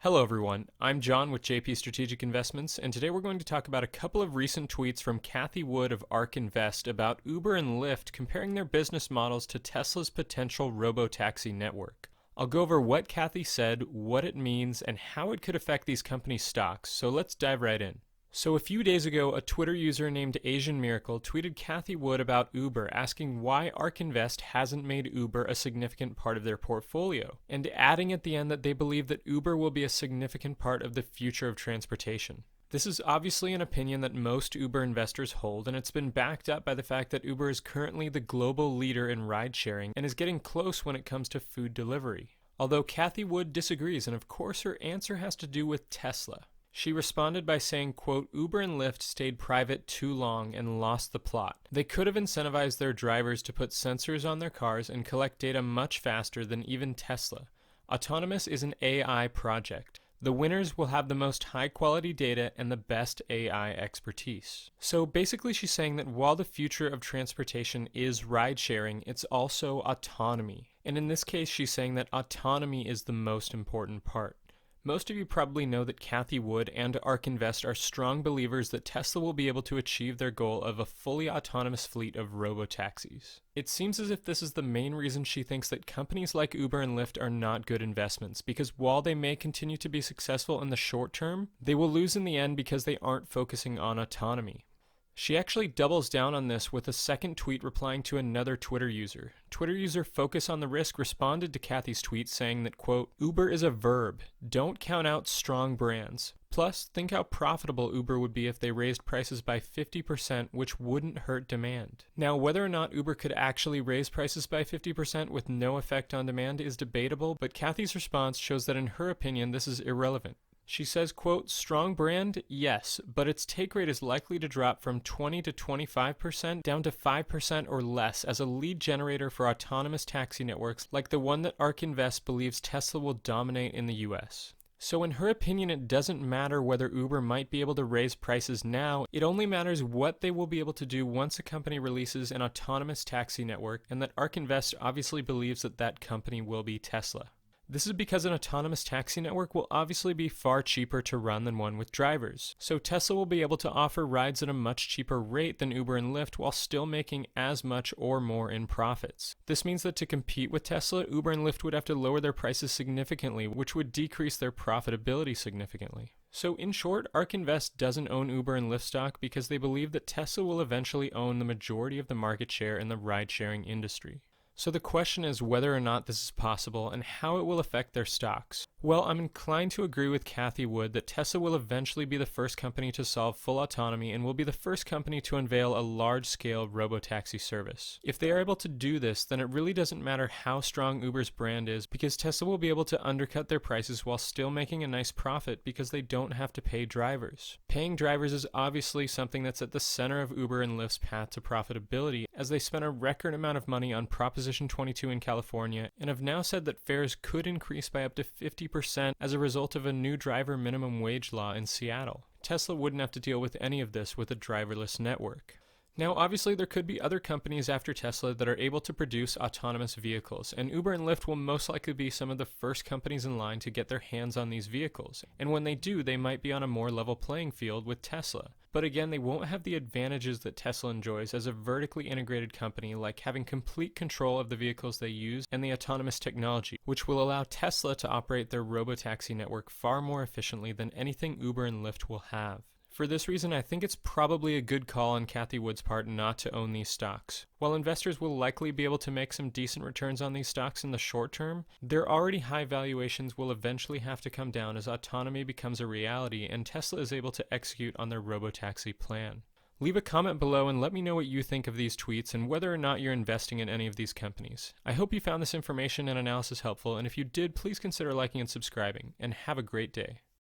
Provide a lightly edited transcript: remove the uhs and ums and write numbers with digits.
Hello everyone, I'm John with JP Strategic Investments, and today we're going to talk about a couple of recent tweets from Cathie Wood of ARK Invest about Uber and Lyft comparing their business models to Tesla's potential robotaxi network. I'll go over what Cathie said, what it means, and how it could affect these companies' stocks, so let's dive right in. So a few days ago, a Twitter user named Asian Miracle tweeted Cathie Wood about Uber, asking why ARK Invest hasn't made Uber a significant part of their portfolio, and adding at the end that they believe that Uber will be a significant part of the future of transportation. This is obviously an opinion that most Uber investors hold, and it's been backed up by the fact that Uber is currently the global leader in ride-sharing and is getting close when it comes to food delivery. Although Cathie Wood disagrees, and of course her answer has to do with Tesla. She responded by saying, quote, Uber and Lyft stayed private too long and lost the plot. They could have incentivized their drivers to put sensors on their cars and collect data much faster than even Tesla. Autonomous is an AI project. The winners will have the most high-quality data and the best AI expertise. So basically she's saying that while the future of transportation is ride-sharing, it's also autonomy. And in this case, she's saying that autonomy is the most important part. Most of you probably know that Cathie Wood and ARK Invest are strong believers that Tesla will be able to achieve their goal of a fully autonomous fleet of robotaxis. It seems as if this is the main reason she thinks that companies like Uber and Lyft are not good investments, because while they may continue to be successful in the short term, they will lose in the end because they aren't focusing on autonomy. She actually doubles down on this with a second tweet replying to another Twitter user. Twitter user Focus on the Risk responded to Cathie's tweet saying that, quote, Uber is a verb. Don't count out strong brands. Plus, think how profitable Uber would be if they raised prices by 50%, which wouldn't hurt demand. Now, whether or not Uber could actually raise prices by 50% with no effect on demand is debatable, but Cathie's response shows that in her opinion this is irrelevant. She says, quote, strong brand, yes, but its take rate is likely to drop from 20 to 25% down to 5% or less as a lead generator for autonomous taxi networks like the one that ARK Invest believes Tesla will dominate in the US. So in her opinion, it doesn't matter whether Uber might be able to raise prices now, it only matters what they will be able to do once a company releases an autonomous taxi network, and that ARK Invest obviously believes that that company will be Tesla. This is because an autonomous taxi network will obviously be far cheaper to run than one with drivers. So Tesla will be able to offer rides at a much cheaper rate than Uber and Lyft while still making as much or more in profits. This means that to compete with Tesla, Uber and Lyft would have to lower their prices significantly, which would decrease their profitability significantly. So in short, ARK Invest doesn't own Uber and Lyft stock because they believe that Tesla will eventually own the majority of the market share in the ride-sharing industry. So the question is whether or not this is possible and how it will affect their stocks. Well, I'm inclined to agree with Cathie Wood that Tesla will eventually be the first company to solve full autonomy and will be the first company to unveil a large-scale robotaxi service. If they are able to do this, then it really doesn't matter how strong Uber's brand is because Tesla will be able to undercut their prices while still making a nice profit because they don't have to pay drivers. Paying drivers is obviously something that's at the center of Uber and Lyft's path to profitability, as they spent a record amount of money on Proposition 22 in California and have now said that fares could increase by up to 50% as a result of a new driver minimum wage law in Seattle. Tesla wouldn't have to deal with any of this with a driverless network. Now, obviously, there could be other companies after Tesla that are able to produce autonomous vehicles, and Uber and Lyft will most likely be some of the first companies in line to get their hands on these vehicles. And when they do, they might be on a more level playing field with Tesla. But again, they won't have the advantages that Tesla enjoys as a vertically integrated company, like having complete control of the vehicles they use and the autonomous technology, which will allow Tesla to operate their robotaxi network far more efficiently than anything Uber and Lyft will have. For this reason, I think it's probably a good call on Cathie Wood's part not to own these stocks. While investors will likely be able to make some decent returns on these stocks in the short term, their already high valuations will eventually have to come down as autonomy becomes a reality and Tesla is able to execute on their robotaxi plan. Leave a comment below and let me know what you think of these tweets and whether or not you're investing in any of these companies. I hope you found this information and analysis helpful, and if you did, please consider liking and subscribing, and have a great day.